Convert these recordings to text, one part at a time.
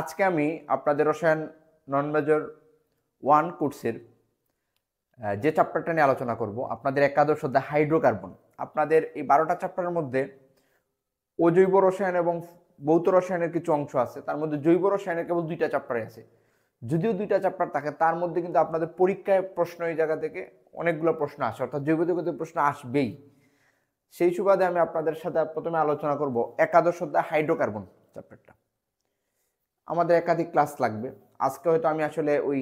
আজকে আমি আপনাদের রসায়ন নন মেজর 1 কোর্সের যে চ্যাপ্টারটা নিয়ে আলোচনা করব আপনাদের একাদশ অধ্যায় হাইড্রোকার্বন। আপনাদের এই 12টা চ্যাপ্টারের মধ্যে অজৈব রসায়ন এবং ভৌত রসায়নের কিছু অংশ আছে, তার মধ্যে জৈব রসায়নের কেবল 2টা চ্যাপ্টারে আছে। যদিও 2টা চ্যাপ্টার থাকে, তার মধ্যে কিন্তু আপনাদের পরীক্ষায় প্রশ্ন এই জায়গা থেকে অনেকগুলো প্রশ্ন আসে, অর্থাৎ জৈব জগতের প্রশ্ন আসবেই। সেই সুবাদে আমি আপনাদের সাথে প্রথমে আলোচনা করব একাদশ অধ্যায় হাইড্রোকার্বন চ্যাপ্টারটা। আমাদের একাধিক ক্লাস লাগবে। আজকে হয়তো আমি আসলে ওই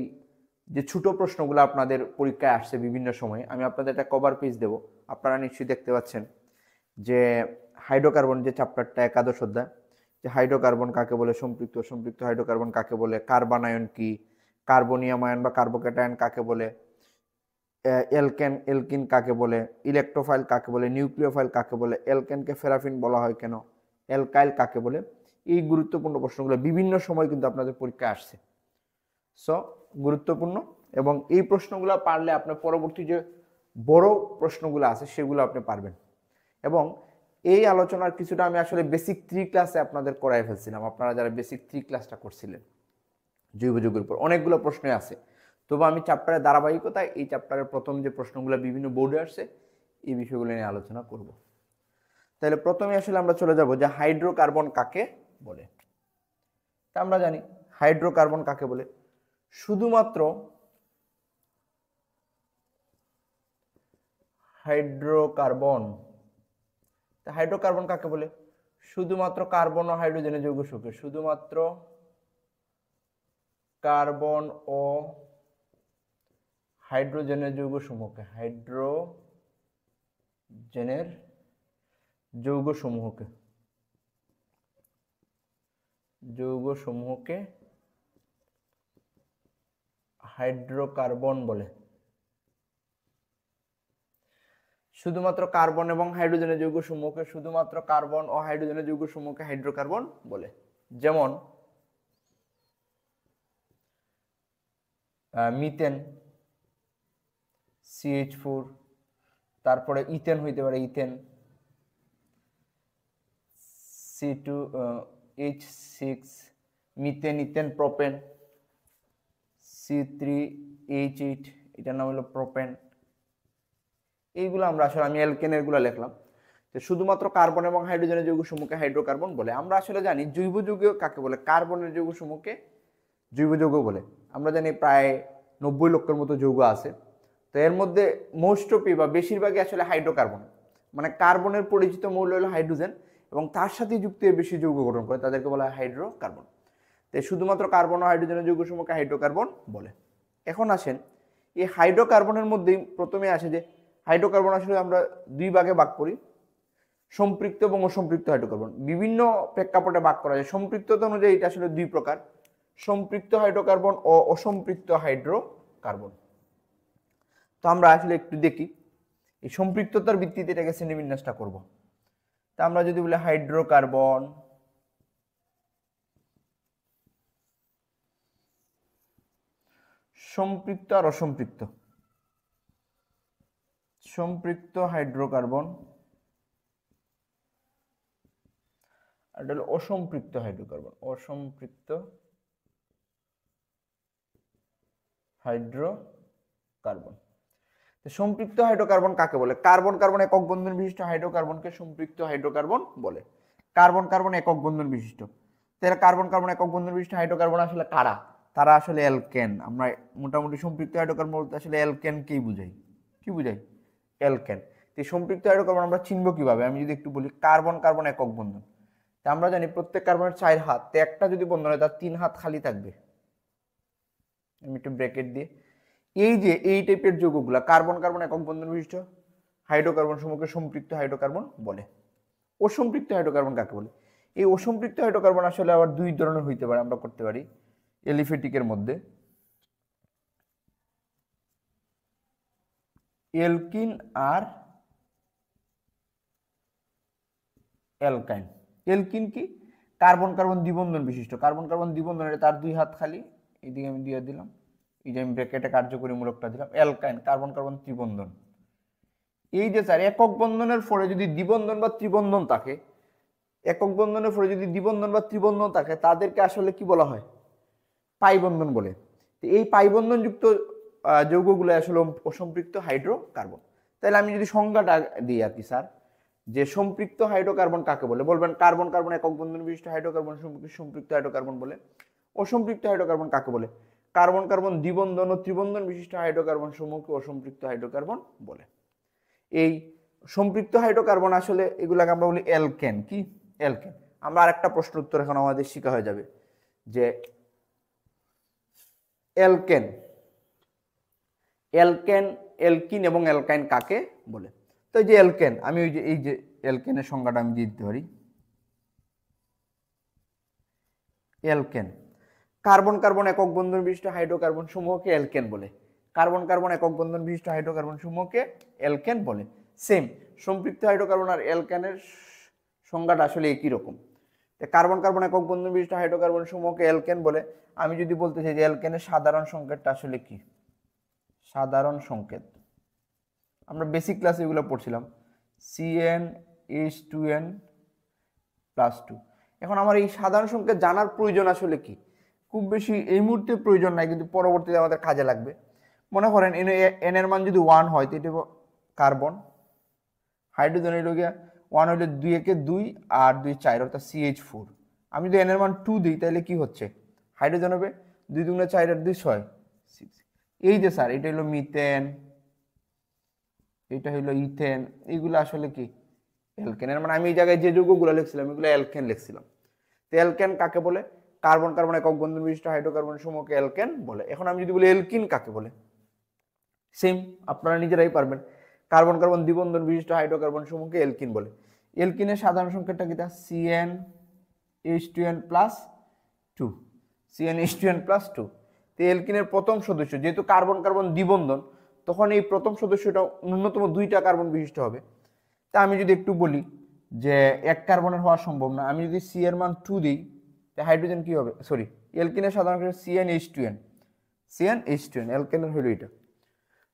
যে ছোট প্রশ্নগুলো আপনাদের পরীক্ষায় আসছে বিভিন্ন সময়ে, আমি আপনাদের একটা কভার পেজ দেবো। আপনারা নিশ্চয়ই দেখতে পাচ্ছেন যে হাইড্রোকার্বন যে চ্যাপ্টারটা একাদশ অধ্যায়, যে হাইড্রোকার্বন কাকে বলে, সম্পৃক্ত সম্পৃক্ত হাইড্রোকার্বন কাকে বলে, কার্বন আয়ন কি, কার্বনিয়াম আয়ন বা কার্বোক্যাটায়ন কাকে বলে, এলকেন এলকিন কাকে বলে, ইলেকট্রোফাইল কাকে বলে, নিউক্লিওফাইল কাকে বলে, এলকেনকে ফেরাফিন বলা হয় কেন, অ্যালকাইল কাকে বলে, এই গুরুত্বপূর্ণ প্রশ্নগুলো বিভিন্ন সময় কিন্তু আপনাদের পরীক্ষায় আসছে। সো গুরুত্বপূর্ণ, এবং এই প্রশ্নগুলো পারলে আপনার পরবর্তী যে বড় প্রশ্নগুলো আছে সেগুলো আপনি পারবেন। এবং এই আলোচনার কিছুটা আমি আসলে বেসিক 3 ক্লাসে আপনাদের করাই ফেলছিলাম। আপনারা যারা বেসিক 3 ক্লাসটা করছিলেন জৈব যৌগের উপর অনেকগুলো প্রশ্ন আছে, তবু আমি চ্যাপ্টারের ধারাবাহিকতায় এই চ্যাপ্টারের প্রথম যে প্রশ্নগুলো বিভিন্ন বোর্ডে আসছে এই বিষয়গুলো নিয়ে আলোচনা করব। তাহলে প্রথমে আসলে আমরা চলে যাব যে হাইড্রোকার্বন কাকে বলে। তা আমরা জানি হাইড্রোকার্বন কাকে বলে, শুধুমাত্র হাইড্রোকার্বন। হাইড্রোকার্বন কাকে বলে? শুধুমাত্র কার্বন ও হাইড্রোজেনের যৌগ সমূহকে, শুধুমাত্র কার্বন ও হাইড্রোজেনের যৌগ সমূহকে, হাইড্রোজেনের যৌগ সমূহকে হাইড্রোকার্বন বলে। শুধুমাত্র কার্বন এবং হাইড্রোজেনের যৌগ সমূহকে, শুধুমাত্র কার্বন ও হাইড্রোজেনের যৌগ সমূহকে হাইড্রোকার্বন বলে। যেমন মিথেন CH4, তারপরে ইথেন হইতে পারে, ethane C2H6, methane, ethane, propane C3H8, এটার নাম হলো প্রোপেন। এইগুলো আমরা আসলে, আমি অ্যালকেনের গুলো লিখলাম। তো শুধুমাত্র কার্বন এবং হাইড্রোজেনের যৌগ সমূহকে হাইড্রোকার্বন বলে। আমরা আসলে জানি জৈব যৌগ কাকে বলে, কার্বনের যৌগ সমূহকে জৈব যৌগ বলে। আমরা জানি প্রায় 90 লক্ষের মতো যৌগ আছে, তো এর মধ্যে মোস্ট অফ বা বেশিরভাগই আসলে হাইড্রোকার্বন, মানে কার্বনের পরিচিত মৌল হলো হাইড্রোজেন এবং তার সাথে যুক্ত বেশি যৌগ গঠন করে, তাদেরকে বলা হয় হাইড্রোকার্বন। তাই শুধুমাত্র কার্বন ও হাইড্রোজেনের যৌগ সমূহকে হাইড্রোকার্বন বলে। এখন আসেন এই হাইড্রোকার্বনের মধ্যেই প্রথমে আসে যে হাইড্রোকার্বন আসলে আমরা 2 ভাগে ভাগ করি, সম্পৃক্ত এবং অসম্পৃক্ত হাইড্রোকার্বন। বিভিন্ন প্রেক্ষাপটে ভাগ করা যায়। সম্পৃক্ততা অনুযায়ী এটা আসলে 2 প্রকার, সম্পৃক্ত হাইড্রোকার্বন ও অসম্পৃক্ত হাইড্রোকার্বন। তো আমরা আসলে একটু দেখি এই সম্পৃক্ততার ভিত্তিতে এটাকে শ্রেণীবিন্যাসটা করব। তা আমরা যদি বলি হাইড্রোকার্বন সম্পৃক্ত আর অসম্পৃক্ত, সম্পৃক্ত হাইড্রোকার্বন আর এটা হলো অসম্পৃক্ত হাইড্রোকার্বন, অসম্পৃক্ত হাইড্রোকার্বন। সম্পৃক্ত হাইড্রোকার্বন কাকে বলে? কার্বন কার্বন একক বন্ধন বিশিষ্ট হাইড্রোকার্বনকে সম্পৃক্ত হাইড্রোকার্বন বলে। কার্বন কার্বন একক বন্ধন বিশিষ্ট, তাহলে কার্বন কার্বন একক বন্ধন বিশিষ্ট হাইড্রোকার্বন আসলে কারা? তারা আসলে অ্যালকেন। আমরা মোটামুটি সম্পৃক্ত হাইড্রোকার্বন বলতে আসলে অ্যালকেনকেই বুঝাই। কি বুঝাই? অ্যালকেন। তো সম্পৃক্ত হাইড্রোকার্বন আমরা চিনব কিভাবে? আমি যদি একটু বলি কার্বন কার্বন একক বন্ধন, তা আমরা জানি প্রত্যেক কার্বনের 4 হাত, তো একটা যদি বন্ধন হয় তার 3 হাত খালি থাকবে। আমি একটু ব্র্যাকেট দিয়ে, এই যে এই টাইপের যৌগগুলা কার্বন কার্বন একক বন্ধন বিশিষ্ট হাইড্রোকার্বন সমূহকে সম্পৃক্ত হাইড্রোকার্বন বলে। অসম্পৃক্ত হাইড্রোকার্বন কাকে বলে? এই অসম্পৃক্ত হাইড্রোকার্বন আসলে আবার 2 ধরনের হইতে পারে, আমরা করতে পারি এলিফেটিকের মধ্যে এলকিন আর অ্যালকাইন। এলকিন কি? কার্বন কার্বন দ্বিবন্ধন বিশিষ্ট, কার্বন কার্বন দ্বিবন্ধনের তার 2 হাত খালি, এইদিকে আমি দিয়ে দিলাম, এই যে আমি ব্র্যাকেটে কার্যকরী মূলকটা দিলাম। অ্যালকাইন কার্বন কার্বন ত্রিবন্ধন। এই যে স্যার একক বন্ধনের পরে যদি দ্বিবন্ধন বা ত্রিবন্ধন থাকে একক বন্ধনের পরে যদি দ্বিবন্ধন বা ত্রিবন্ধন থাকে তাদেরকে আসলে কি বলা হয়? পাই বন্ধন বলে। তো এই পাই বন্ধন যুক্ত যৌগগুলো আসলে অসম্পৃক্ত হাইড্রোকার্বন। তাহলে আমি যদি সংজ্ঞাটা দিই আর কি স্যার, যে সম্পৃক্ত হাইড্রোকার্বন কাকে বলে? বলবেন কার্বন কার্বন একক বন্ধন বিশিষ্ট হাইড্রোকার্বন সম্পৃক্ত হাইড্রোকার্বন বলে। অসম্পৃক্ত হাইড্রোকার্বন কাকে বলে? কার্বন কার্বন দ্বিবন্ধন ও ত্রিবন্ধন বিশিষ্ট হাইড্রোকার্বন সমূহকে অসম্পৃক্ত হাইড্রোকার্বন বলে। এই সম্পৃক্ত হাইড্রোকার্বন আসলে এগুলাকে আমরা বলি অ্যালকেন। কি? অ্যালকেন। আমরা আরেকটা প্রশ্ন উত্তর এখন আমাদের শিখা হয়ে যাবে যে অ্যালকেন, অ্যালকেন, অ্যালকিন এবং অ্যালকাইন কাকে বলে? তো এই যে অ্যালকেন, আমি ওই যে এই যে অ্যালকেনের সংজ্ঞাটা আমি দিয়ে দিতে পারি। অ্যালকেন, কার্বন কার্বন একক বন্ধন বিশিষ্ট হাইড্রোকার্বন সমূহকে অ্যালকেন বলে। কার্বন কার্বন একক বন্ধন বিশিষ্ট হাইড্রোকার্বন সমূহকে অ্যালকেন বলে। সেম, সম্পৃক্ত হাইড্রোকার্বন আর অ্যালকেনের সংজ্ঞাটা আসলে একই রকম। কার্বন কার্বন একক বন্ধন বিশিষ্ট হাইড্রোকার্বন সমূহকে অ্যালকেন বলে। আমি যদি বলতে চাই যে অ্যালকেনের সাধারণ সংকেতটা আসলে কি? সাধারণ সংকেত আমরা বেসিক ক্লাসে এগুলো পড়ছিলাম, CnH2n+2। এখন আমার এই সাধারণ সংকেত জানার প্রয়োজন আসলে কি? খুব বেশি এই মুহূর্তে প্রয়োজন নাই, কিন্তু পরবর্তীতে আমাদের কাজে লাগবে। মনে করেন এন এর মান যদি 1 হয় তো এটা কার্বন, হাইড্রোজেন হইল গিয়া 1 হইলে 2 একে 2 আর 2 4 অর্থাৎ CH4। আমি যদি এন এর মান 2 দিই তাহলে কি হচ্ছে? হাইড্রোজেন হবে 2 2 4 আর 2 6 6। এই যে স্যার এটা হলো মিথেন, এটা হলো ইথেন, এইগুলো আসলে কি? অ্যালকেনের। মানে আমি এই জায়গায় যে যৌগগুলো লিখছিলাম এগুলো অ্যালকেন লিখছিলাম। তো অ্যালকেন কাকে বলে? কার্বন কার্বন একক বন্ধন বিশিষ্ট হাইড্রোকার্বন সমূহকে অ্যালকেন বলে। এখন আমি যদি বলি অ্যালকিন কাকে বলে, সেম আপনারা নিজেরাই পারবেন। কার্বন কার্বন দ্বিবন্ধন বিশিষ্ট হাইড্রোকার্বন সমূহকে অ্যালকিন বলে। অ্যালকিনের সাধারণ সংকেতটা কি? CnH2n+2, CnH2n+2। তো অ্যালকিনের প্রথম সদস্য, যেহেতু কার্বন কার্বন দ্বিবন্ধন, তখন এই প্রথম সদস্যটা ন্যূনতম 2টা কার্বন বিশিষ্ট হবে। তা আমি যদি একটু বলি যে এক কার্বনের হওয়া সম্ভব না, আমি যদি সি এর মান 2 দিই, হাইড্রোজেন কি হবে? সরি, অ্যালকিনের সাধারণ CnH2n, CnH2n, অ্যালকেনের হলো এটা।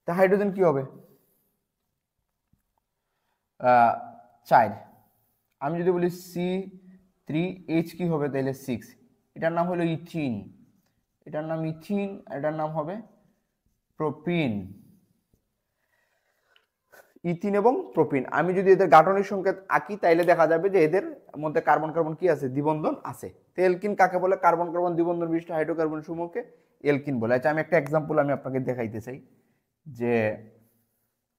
তা হাইড্রোজেন কি হবে? 4। আমি যদি বলি C3H কি হবে? তাহলে 6। এটার নাম হলো ইথিন, এটার নাম ইথিন, এটার নাম হবে প্রোপিন। ইথিন এবং প্রোপিন। আমি যদি এদের গাঠনিক সংকেত আঁকি তাইলে দেখা যাবে যে এদের মধ্যে কার্বন কার্বন কি আছে? দ্বিবন্ধন আছে। তো এলকিন কাকে বলে? কার্বন কার্বন দ্বিবন্ধন বিশিষ্ট হাইড্রোকার্বন সমূহকে এলকিন বলে। আচ্ছা, আমি একটা এক্সাম্পল আমি আপনাকে দেখাইতে চাই যে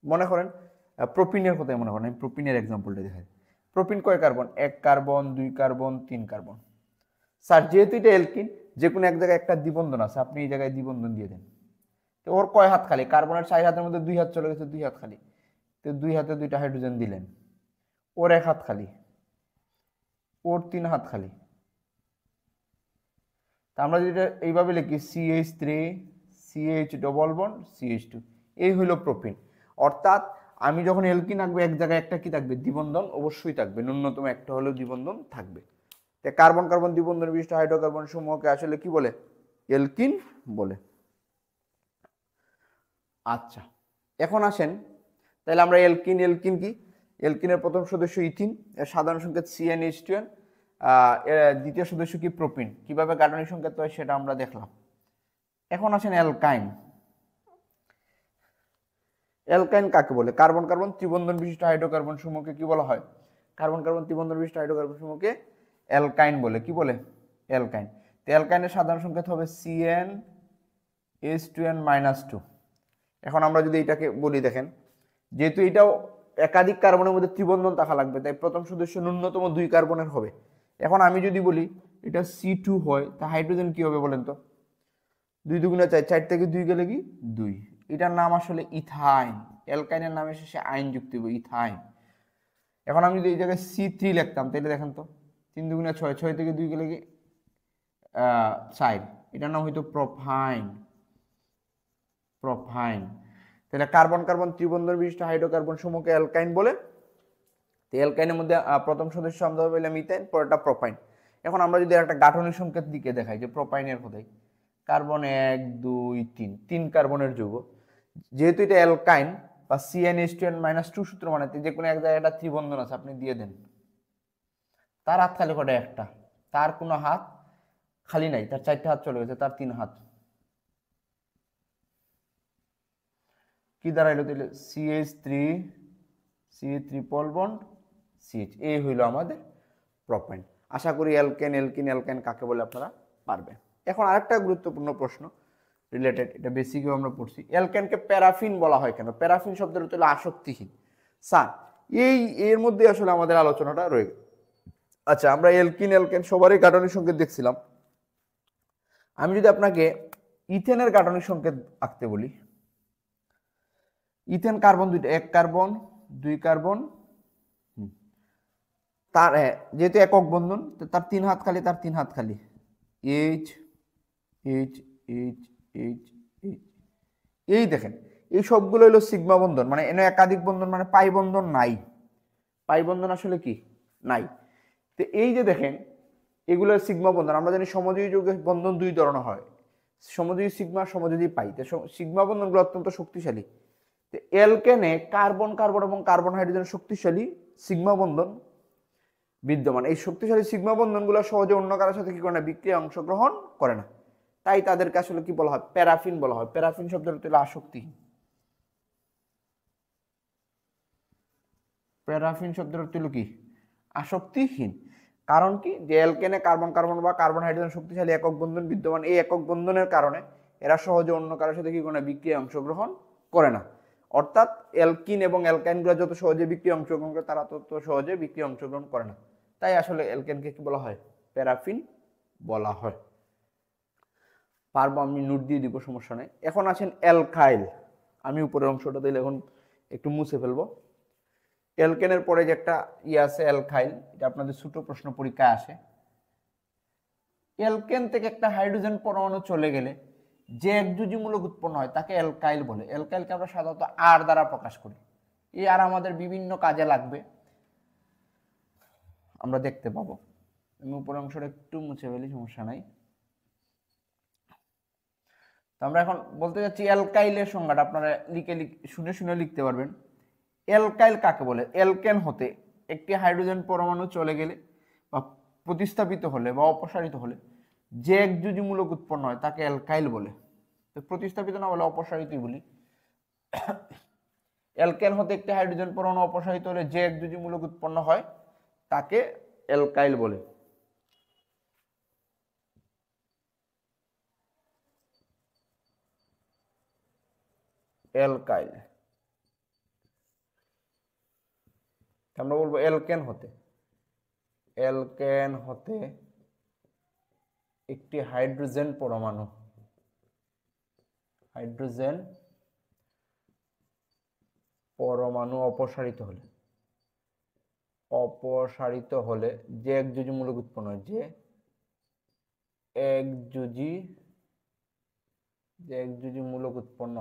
মনে করেন প্রোপিনের কথাই মনে করেন, আমি প্রোপিনের এক্সাম্পলটা দেখাই। প্রোপিন কয় carbon? 1 carbon, 2 carbon, 3 carbon. Sir যেহেতু এটা এলকিন, যে কোনো এক জায়গায় একটা দ্বিবন্ধন আছে, আপনি এই জায়গায় দ্বিবন্ধন দিয়ে দেন। তো ওর কয় হাত খালি? কার্বনের 4 হাতের মধ্যে 2 হাত চলে গেছে, 2 হাত খালি। তো 2 হাতে 2টা হাইড্রোজেন দিলেন, ওর 1 হাত খালি, ওর 3 হাত খালি। তা আমরা যেটা এইভাবে লিখি CH3 CH double bond CH2, এই হইল প্রোপিন। অর্থাৎ আমি যখন এলকিন আঁকবো এক জায়গায় একটা কি থাকবে? দ্বিবন্ধন অবশ্যই থাকবে, ন্যূনতম একটা হলেও দ্বিবন্ধন থাকবে। কার্বন কার্বন দ্বিবন্ধন বিশিষ্ট হাইড্রোকার্বন সমূহকে আসলে কি বলে? এলকিন বলে। আচ্ছা, এখন আসেন তাহলে আমরা এলকিন, এলকিন কি? এলকিনের প্রথম সদস্য ইথিন, এর সাধারণ সংকেত CnH2n, দ্বিতীয় সদস্য কি? প্রোপিন। কিভাবে গাঠনিক সংকেত হয় সেটা আমরা দেখলাম। এখন আসেন অ্যালকাইন। অ্যালকাইন কাকে বলে? কার্বন কার্বন ত্রিবন্ধন বিশিষ্ট হাইড্রোকার্বন সমূহকে কি বলা হয়? কার্বন কার্বন ত্রিবন্ধন বিশিষ্ট হাইড্রোকার্বন সমূহকে অ্যালকাইন বলে। কি বলে? অ্যালকাইন। তো অ্যালকাইনের সাধারণ সংকেত হবে CnH2n-2। এখন আমরা যদি এটাকে বলি, দেখেন যেহেতু এটাও একাধিক কার্বনের মধ্যে ত্রিবন্ধন থাকা লাগবে, তাই প্রথম সদস্য ন্যূনতম 2 কার্বনের হবে। এখন আমি যদি বলি এটা C2 হয়, তা হাইড্রোজেন কি হবে বলেন তো? 2 2 4, 4 থেকে 2 গেলে কি? 2। এটার নাম আসলে ইথাইন। অ্যালকাইনের নামে শেষে আইন যুক্ত হবে, ইথাইন। এখন আমি যদি এই জায়গায় C3 লিখতাম তাহলে দেখেন তো 3 2 6, 6 থেকে 2 গেলে কি? 4। এটার নাম হয়তো প্রোপাইন, প্রোপাইন। তাহলে কার্বন কার্বন ত্রিবন্ধন বিশিষ্ট হাইড্রোকার্বন সমূহকে অ্যালকাইন বলে। তো অ্যালকাইনের মধ্যে প্রথম সদস্য আমরা বললাম ইথাইন, পরেরটা প্রোপাইন। এখন আমরা যদি একটা গাঠনিক সংকেত দিকে দেখাই যে প্রোপাইনের কোথায়? কার্বন 1 2 3, 3 কার্বনের যৌগ। যেহেতু এটা অ্যালকাইন বা CnH2n-2 সূত্র, মানে যে কোনো এক জায়গায় একটা ত্রিবন্ধন আছে, আপনি দিয়ে দেন। তার হাত খালি কটা? একটা। তার কোনো হাত খালি নাই, তার 4টে হাত চলে গেছে, তার 3 হাত। কি দাঁড়াইলো তাহলে? CH3 ট্রিপল বন্ড CH, এই হইল আমাদের প্রপেন। আশা করি অ্যালকেন কাকে বলে আপনারা পারবেন। এখন আরেকটা গুরুত্বপূর্ণ প্রশ্ন রিলেটেড, এটা বেসিকেও আমরা পড়ছি, অ্যালকেনকে প্যারাফিন বলা হয় কেন? প্যারাফিন শব্দের হলো আসক্তিহীন। স্যার এর মধ্যে আসলে আমাদের আলোচনাটা রয়ে গেল। আচ্ছা, আমরা অ্যালকেন সবারই গাঠনিক সংকেত দেখছিলাম। আমি যদি আপনাকে ইথেনের গাঠনিক সংকেত আঁকতে বলি, ইথেন কার্বন দুইটা, 1 কার্বন 2 কার্বন, তার যেহেতু একক বন্ধন তার 3 হাত খালি, তার 3 হাত খালি, H H H H H. এই দেখেন এই সবগুলো হলো সিগমা বন্ধন, মানে এনে একাধিক বন্ধন, মানে পাই বন্ধন নাই। পাই বন্ধন আসলে কি? নাই। তো এই যে দেখেন এগুলো সিগমা বন্ধন। আমরা জানি সমযোজী যৌগের বন্ধন 2 ধরনের হয়, সমযোজী সিগমা, সমযোজী পাই। তো সিগমা বন্ধনগুলো অত্যন্ত শক্তিশালী। তো অ্যালকেনে কার্বন কার্বন এবং কার্বন হাইড্রোজেন শক্তিশালী সিগমা বন্ধন বিদ্যমান। এই শক্তিশালী সিগমা বন্ধনগুলো সহজে অন্য কারোর সাথে কি করে না? বিক্রিয়ায় অংশগ্রহণ করে না। তাই তাদেরকে আসলে কি বলা হয়? প্যারাফিন বলা হয়। প্যারাফিন শব্দের অর্থ হলো আসক্তিহীন। প্যারাফিন শব্দের অর্থ হলো কি? আসক্তিহীন। কারণ কি? যে অ্যালকেনে কার্বন কার্বন বা কার্বন হাইড্রোজেন শক্তিশালী একক বন্ধন বিদ্যমান। এই একক বন্ধনের কারণে এরা সহজে অন্য কারোর সাথে কি করে না? বিক্রিয়ায় অংশগ্রহণ করে না। অর্থাৎ অ্যালকিন এবং অ্যালকাইনগুলো যত সহজে বিক্রিয়ায় অংশগ্রহণ করে, তারা তত সহজে বিক্রিয়ায় অংশগ্রহণ করে না। তাই আসলে অ্যালকেনকে কি বলা হয়? প্যারাফিন বলা হয়। পারবো, আমি নোট দিয়ে দিব, সমস্যা নেই। এখন আছেন অ্যালকাইল। আমি উপরের অংশটা দিলে এখন একটু মুছে ফেলবো। অ্যালকেনের পরে যে একটা আছে অ্যালকাইল, এটা আপনাদের ছোট প্রশ্ন পরীক্ষায় আসে। অ্যালকেন থেকে একটা হাইড্রোজেন পরমাণু চলে গেলে যে একযোজী মূলক উৎপন্ন হয় তাকে অ্যালকাইল বলে। অ্যালকাইলকে আমরা সাধারণত আর দ্বারা প্রকাশ করি। এই আর আমাদের বিভিন্ন কাজে লাগবে, আমরা দেখতে পাবো। আমি উপরের অংশটা একটু মুছে ফেলি, সমস্যা নাই। তো আমরা এখন বলতে যাচ্ছি অ্যালকাইলের সংজ্ঞাটা আপনারা শুনে শুনে লিখতে পারবেন। অ্যালকাইল কাকে বলে? অ্যালকেন হতে একটি হাইড্রোজেন পরমাণু চলে গেলে বা প্রতিস্থাপিত হলে বা অপসারিত হলে যে একযোজী মূলক উৎপন্ন হয় তাকে অ্যালকাইল বলে। তো প্রতিস্থাপিত না বলে অপসারিতই বলি। অ্যালকেন হতে একটি হাইড্রোজেন পরমাণু অপসারিত হলে যে একযোজী মূলক উৎপন্ন হয় তাকে অ্যালকাইল বলে। অ্যালকাইল আমরা বলবো অ্যালকেন হতে একটি হাইড্রোজেন পরমাণু অপসারিত হলে যে একযোজী মূলক উৎপন্ন হয়, যে একযোজী মূলক উৎপন্ন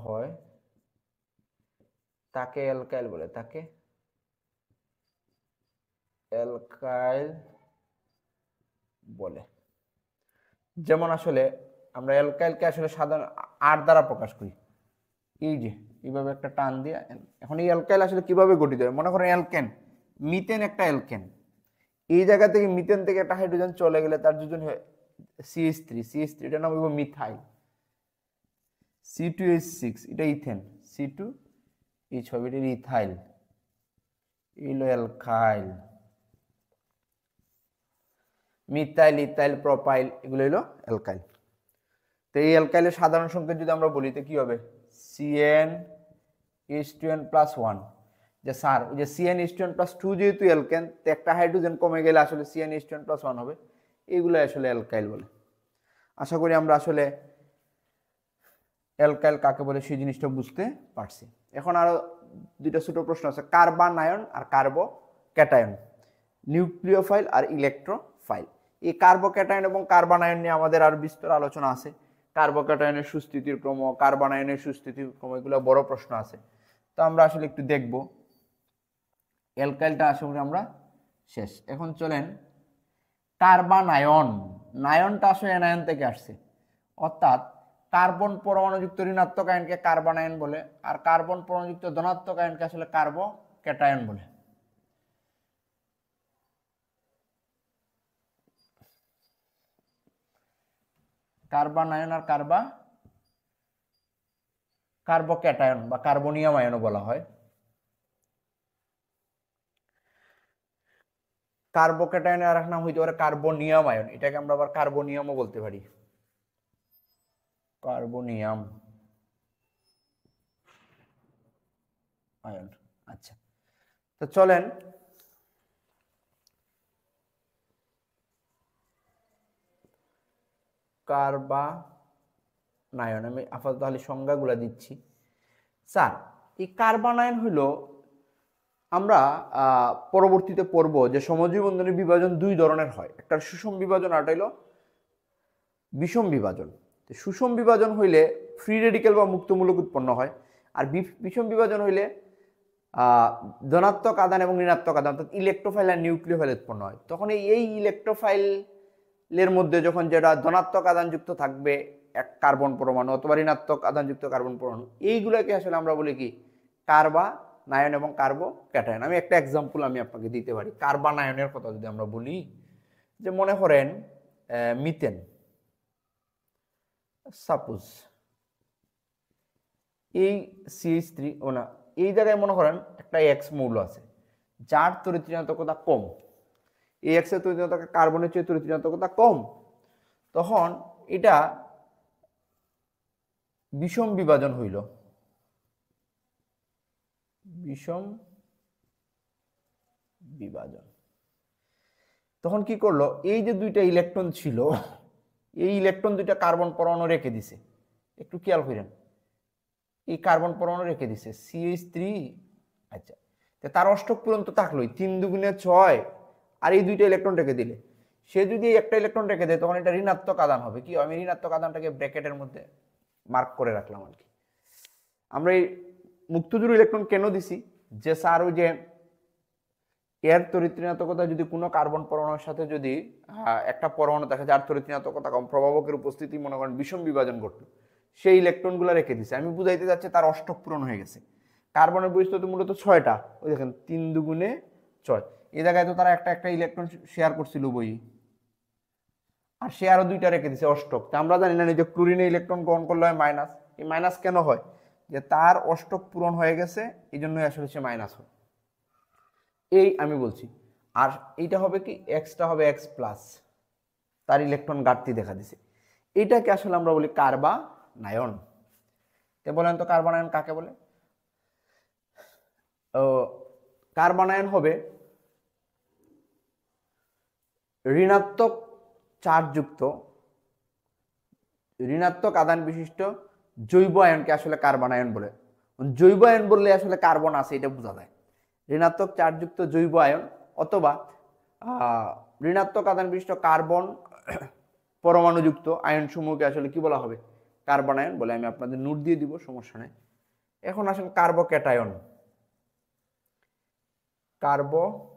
হয় তাকে অ্যালকাইল বলে। যেমন আসলে আমরা অ্যালকাইলকে আসলে সাধারণ আর দ্বারা প্রকাশ করি, এই যে এইভাবে একটা টান দিয়ে। এখন এই অ্যালকাইল আসলে কিভাবে গঠিত হয়? মনে করেন অ্যালকেন, মিথেন একটা অ্যালকেন, এই জায়গা থেকে মিথেন থেকে একটা হাইড্রোজেন চলে গেলে তার দুজন CH3, এটার নাম হইব মিথাইল। C2H6 এটা ইথেন, C2H5 এটা ইথাইল, এলো অ্যালকাইল। মিথাইল, ইথাইল, প্রোপাইল এগুলো হলো অ্যালকাইল। তো এই অ্যালকাইলের সাধারণ সংকেত যদি আমরা বলি তো কি হবে? CnH2n+1। যে স্যার ওই যে CnH2n+2 যেহেতু অ্যালকেন, তো একটা হাইড্রোজেন কমে গেলে আসলে CnH2n+1 হবে। এইগুলো আসলে অ্যালকাইল বলে। আশা করি আমরা আসলে অ্যালকাইল কাকে বলে সেই জিনিসটা বুঝতে পারছি। এখন আরো দুইটা ছোট প্রশ্ন আছে, কার্বানায়ন আর কার্বোক্যাটায়ন, নিউক্লিওফাইল আর ইলেকট্রোফাইল। এই কার্বোক্যাটায়ন এবং কার্বানায়ন নিয়ে আমাদের আর বিস্তর আলোচনা আছে। কার্বোক্যাটায়নের সুস্থিতির ক্রম, কার্বানায়নের সুস্থিতির ক্রম, এগুলো বড় প্রশ্ন আছে। তো আমরা আসলে একটু দেখব। অ্যালকাইলটা আসলে আমরা শেষ। এখন চলেন কার্বানায়ন। নায়নটা আসলে অ্যানায়ন থেকে আসছে, অর্থাৎ কার্বন পরমাণুযুক্ত ঋণাত্মক আয়নকে কার্বন আয়ন বলে, আর কার্বন পরমাণুযুক্ত ধনাত্মক আয়নকে আসলে কার্বোক্যাটায়ন বলে। কার্বন আয়ন আর কার্বোক্যাটায়ন বা কার্বনিয়াম আয়নও বলা হয়। কার্বোক্যাটায়নের আরেক নাম হইতে পারে কার্বনিয়াম আয়ন, এটাকে আমরা আবার কার্বনিয়ামও বলতে পারি, কার্বনিয়াম আয়ন। আচ্ছা, তো চলেন কার্বনায়ন, আমি আপাতত তাহলে সংজ্ঞাগুলা দিচ্ছি। স্যার, এই কার্বনায়ন হইল, আমরা পরবর্তীতে পড়ব যে সমযোজী বন্ধনের বিভাজন দুই ধরনের হয়, একটা সুষম বিভাজন আর হইল বিষম বিভাজন। সুষম বিভাজন হইলে ফ্রি রেডিক্যাল বা মুক্তমূলক উৎপন্ন হয়, আর বিষম বিভাজন হইলে ধনাত্মক আদান এবং ঋণাত্মক আদান অর্থাৎ ইলেকট্রোফাইল আর নিউক্লিওফাইল উৎপন্ন হয়। তখন এই ইলেকট্রোফাইলের মধ্যে যখন যেটা ধনাত্মক আদানযুক্ত থাকবে এক কার্বন পরমাণু অথবা ঋণাত্মক আদানযুক্ত কার্বন পরমাণু, এইগুলোকে আসলে আমরা বলি কি কার্বনায়ন এবং কার্বোক্যাটায়ন। আমি একটা এক্সাম্পল আমি আপনাকে দিতে পারি। কার্বনায়নের কথা যদি আমরা বলি, যে মনে করেন মিথেন, সাপোজ এই CH3 ও না, এই জায়গায় মনে করেন একটা এক্স মৌল আছে যার তড়িৎ ঋণাত্মকতা কম, এই এক্স এর তড়িৎ ঋণাত্মকতা কার্বনের চেয়ে তড়িৎ ঋণাত্মকতা কম, তখন এটা বিষম বিভাজন হইল। বিষম বিভাজন তখন কি করলো, এই যে দুইটা ইলেকট্রন ছিল, এই ইলেকট্রন দুইটা কার্বন পরমাণু রেখে দিছে, একটু খেয়াল করেন, এই কার্বন পরমাণু রেখে দিছে CH3। আচ্ছা, তার অষ্টক পূরণ তো থাকলোই, 3 দুগুণে 6, আর এই দুইটা ইলেকট্রন রেখে দিলে, সে যদি একটা ইলেকট্রন রেখে দেয় তখন এটা ঋণাত্মক আদান হবে। কি, আমি ঋণাত্মক আদানটাকে ব্র্যাকেটের মধ্যে মার্ক করে রাখলাম আর কি। আমরা এই মুক্তজোড় ইলেকট্রন কেন দিছি, যে স্যার ওই যে এর তড়িৎ ঋণাত্মকতা যদি কোনো কার্বন পরমাণুর সাথে যদি একটা পরমাণু থাকে যার তড়িৎ ঋণাত্মকতা কম, প্রভাবকের উপস্থিতি মনে করেন বিষম বিভাজন ঘটলো, সেই ইলেকট্রনগুলো রেখে দিছে। আমি বুঝাইতে যাচ্ছি তার অষ্টক পূরণ হয়ে গেছে। কার্বনের বৈশিষ্ট্য মূলত 6টা, ওই দেখেন 3 দুগুণে 6, এই জায়গায় তো তারা একটা ইলেকট্রন শেয়ার করছিল বই, আর সে আরো দুইটা রেখে দিছে অষ্টক। তা আমরা জানি না যে ক্লোরিনে ইলেকট্রন গ্রহণ করলে হয় মাইনাস, এই মাইনাস কেন হয়, যে তার অষ্টক পূরণ হয়ে গেছে, এই জন্যই আসলে সে মাইনাস হয়, এই আমি বলছি। আর এইটা হবে কি, এক্সটা হবে এক্স প্লাস, তার ইলেকট্রন ঘাটতি দেখা দিছে, এইটাকে আসলে আমরা বলি কার্বনায়ন। তে বলেন তো কার্বনায়ন কাকে বলে? কার্বনায়ন হবে ঋণাত্মক চার্জযুক্ত ঋণাত্মক আদান বিশিষ্ট জৈব আয়নকে আসলে কার্বনায়ন বলে। জৈব আয়ন বললে আসলে কার্বন আছে এটা বোঝা যায়। ঋণাত্মক চার্জযুক্ত জৈব আয়ন অথবা ঋণাত্মক আদান বিশিষ্ট কার্বন পরমাণুযুক্ত আয়ন সমূহকে আসলে কি বলা হবে? কার্বনায়ন বলে। আমি আপনাদের নোট দিয়ে দিব, সমস্যা নেই। এখন আসেন কার্বোক্যাটায়ন। কার্বোক্যাটায়ন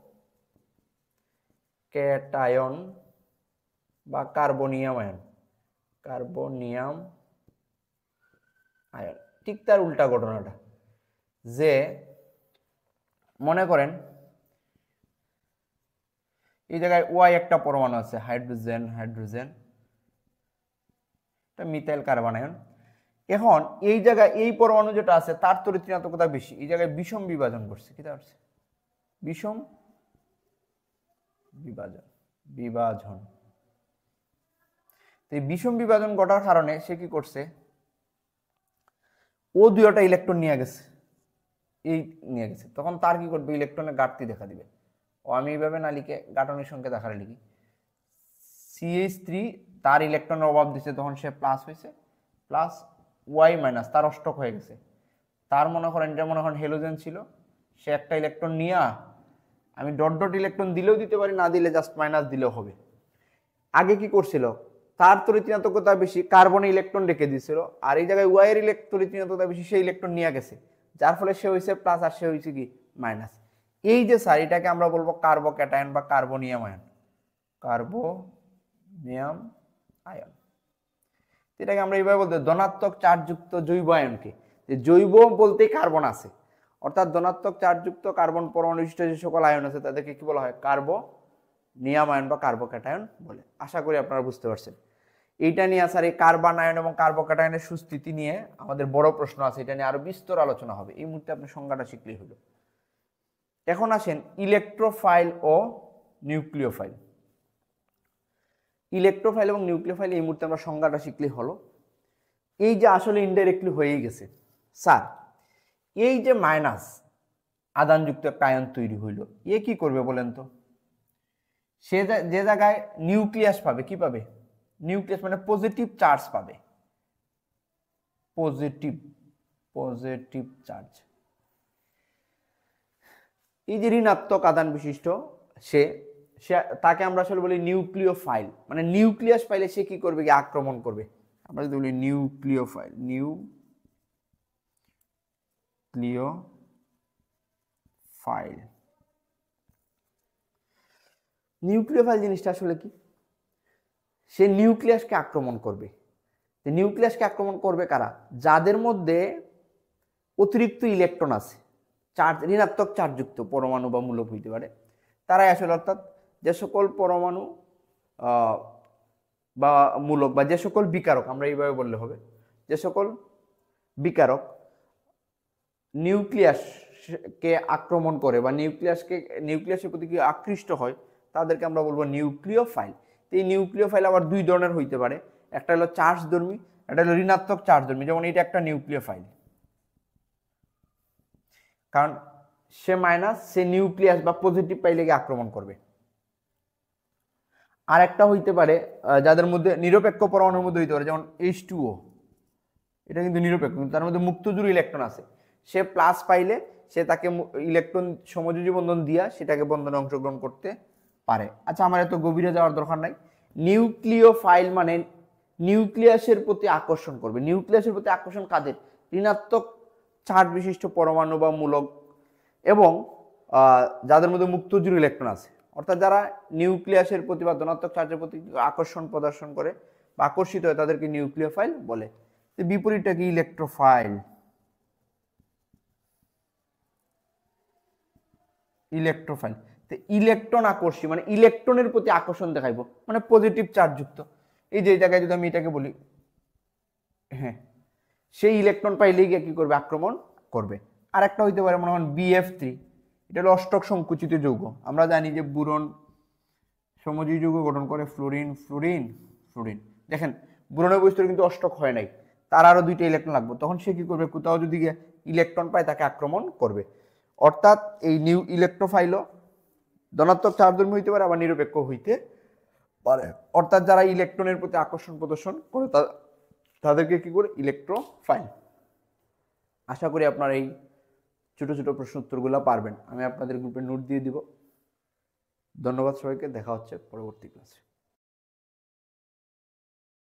বা কার্বনিয়াম আয়ন, কার্বনিয়াম আয়ন ঠিক তার উল্টা ঘটনাটা, যে মনে করেন এই জায়গায় ওয়াই একটা পরমাণু আছে, হাইড্রোজেন হাইড্রোজেন, এটা মিথাইল কার্বনায়ন। এখন এই জায়গায় এই পরমাণু যেটা আছে তার তড়িৎ ঋণাত্মকতা বেশি, এই জায়গায় বিষম বিভাজন করছে। কি করছে? বিষম বিভাজন। এই বিষম বিভাজন ঘটার কারণে সে কি করছে, ও দুইটা ইলেকট্রন নিয়ে গেছে, এই নিয়ে গেছে, তখন তার কি করবে, ইলেকট্রনের ঘাটতি দেখা দিবে। ও আমি এইভাবে না লিখে গাঠনিক সংকেত আকারে লিখি, CH3 তার ইলেকট্রনের অভাব দিছে, তখন সে প্লাস হয়েছে, প্লাস ওয়াই মাইনাস, তার অষ্টক হয়ে গেছে। তার মনে করেন এটা মনে করেন হেলোজেন ছিল, সে একটা ইলেকট্রন নিয়ে, আমি ডট ডট ইলেকট্রন দিলেও দিতে পারি, না দিলে জাস্ট মাইনাস দিলেও হবে। আগে কি করছিল, তার তড়িৎ ঋণাত্মকতা বেশি, কার্বনে ইলেকট্রন রেখে দিয়েছিল, আর এই জায়গায় ওয়াই এর তড়িৎ ঋণাত্মকতা বেশি, সেই ইলেকট্রন নিয়ে গেছে, যার ফলে সে হয়েছে প্লাস আর সে হয়েছে কি মাইনাস। এই যে স্যার, এটাকে আমরা বলবো কার্বোক্যাটায়ন বা কার্বনিয়াম আয়ন, কার্বনিয়াম আয়ন। এটাকে আমরা এইভাবে বলতে ধনাত্মক চার্জযুক্ত জৈব আয়নকে, যে জৈব বলতেই কার্বন আছে, অর্থাৎ ধনাত্মক চার্জযুক্ত কার্বন পরমাণু বিশিষ্ট যে সকল আয়ন আছে তাদেরকে কি বলা হয়? কার্বনিয়াম আয়ন বা কার্বোক্যাটায়ন বলে। আশা করি আপনারা বুঝতে পারছেন। এইটা নিয়ে আসার এই কার্বন আয়ন এবং কার্বোক্যাটায়নের সুস্থিতি নিয়ে আমাদের বড় প্রশ্ন আছে, এটা নিয়ে আরো বিস্তর আলোচনা হবে। এই মুহূর্তে আপনি সংজ্ঞাটা শিখলেই হলো। এখন আসেন ইলেকট্রোফাইল ও নিউক্লিওফাইল। ইলেকট্রোফাইল এবং নিউক্লিওফাইল এই মুহূর্তে আমরা সংজ্ঞাটা শিখলেই হলো। এই যে আসলে ইনডাইরেক্টলি হয়েই গেছে স্যার, এই যে মাইনাস আধানযুক্ত একটা আয়ন তৈরি হইল, এ কি করবে বলেন তো? সে যে জায়গায় নিউক্লিয়াস পাবে, কি পাবে? নিউক্লিয়াস মানে পজিটিভ চার্জ পাবে, পজিটিভ চার্জ। এই যে ঋণাত্মক আধান বিশিষ্ট সে তাকে আমরা আসলে বলি নিউক্লিওফাইল। মানে নিউক্লিয়াস পাইলে সে কি করবে? আক্রমণ করবে। আমরা যদি বলি নিউক্লিওফাইল, নিউক্লিওফাইল জিনিসটা আসলে কি? সে নিউক্লিয়াসকে আক্রমণ করবে। নিউক্লিয়াসকে আক্রমণ করবে কারা? যাদের মধ্যে অতিরিক্ত ইলেকট্রন আছে, চার্জ ঋণাত্মক চার্জযুক্ত পরমাণু বা মূলক হইতে পারে, তারাই আসলে, অর্থাৎ যে সকল পরমাণু বা মূলক বা যে সকল বিকারক, আমরা এইভাবে বললে হবে, যে সকল বিকারক নিউক্লিয়াসকে আক্রমণ করে বা নিউক্লিয়াসের প্রতি কি আকৃষ্ট হয়, তাদেরকে আমরা বলবো নিউক্লিওফাইল। এই নিউক্লিওফাইল আবার দুই ধরনের হইতে পারে, একটা হলো চার্জধর্মী, একটা হলো ঋণাত্মক চার্জধর্মী। যেমন এটা একটা নিউক্লিওফাইল, কারণ সে মাইনাস, সে নিউক্লিয়াস বা পজিটিভ পাইলে গিয়ে আক্রমণ করবে। আর একটা হইতে পারে যাদের মধ্যে নিরপেক্ষ পরমাণুর মধ্যে হইতে পারে, যেমন H2O, এটা কিন্তু নিরপেক্ষ, কিন্তু তার মধ্যে মুক্তজোড় ইলেকট্রন আছে। সে প্লাস পাইলে সে তাকে ইলেকট্রন সমযোজী বন্ধন দিয়া সেটাকে বন্ধনে অংশগ্রহণ করতে পারে। আচ্ছা, আমার এত গভীরে যাওয়ার দরকার নাই। নিউক্লিওফাইল মানে নিউক্লিয়াসের প্রতি আকর্ষণ করবে। নিউক্লিয়াসের প্রতি আকর্ষণ কাদের? ঋণাত্মক চার্জ বিশিষ্ট পরমাণু বা মূলক এবং যাদের মধ্যে মুক্তজোড় ইলেকট্রন আছে, অর্থাৎ যারা নিউক্লিয়াসের প্রতি বা ধনাত্মক চার্জের প্রতি আকর্ষণ প্রদর্শন করে বা আকর্ষিত হয় তাদেরকে নিউক্লিওফাইল বলে। বিপরীতটা কি? ইলেকট্রোফাইল। ইলেকট্রন আকর্ষী মানে ইলেকট্রনের প্রতি আকর্ষণ দেখাইবো, মানে পজিটিভ চার্জযুক্ত। এই যে জায়গায় যদি আমি এটাকে বলি, হ্যাঁ, সেই ইলেকট্রন পাইলেই গিয়ে কি করবে? আক্রমণ করবে। আর একটা হইতে পারে মনে হন BF3, এটা হলো অষ্টক সংকুচিত যৌগ। আমরা জানি যে বোরন সমযোজী যৌগ গঠন করে ফ্লোরিন। দেখেন বোরনের বৈশিষ্ট্য কিন্তু অষ্টক হয় নাই, তার আরো দুইটা ইলেকট্রন লাগবে, তখন সে কি করবে? কোথাও যদি ইলেকট্রন পায় তাকে আক্রমণ করবে। অর্থাৎ এই নিউ ইলেকট্রোফাইলও ধনাত্মক চার্জধর্মী হইতে পারে, আবার নিরপেক্ষ হইতে পারে। অর্থাৎ যারা ইলেকট্রনের প্রতি আকর্ষণ প্রদর্শন করে তাদেরকে কি করে? ইলেকট্রোফাইল। আশা করি আপনারা এই ছোট ছোট প্রশ্ন উত্তরগুলো পারবেন। আমি আপনাদের গ্রুপে নোট দিয়ে দিব। ধন্যবাদ সবাইকে, দেখা হচ্ছে পরবর্তী ক্লাসে।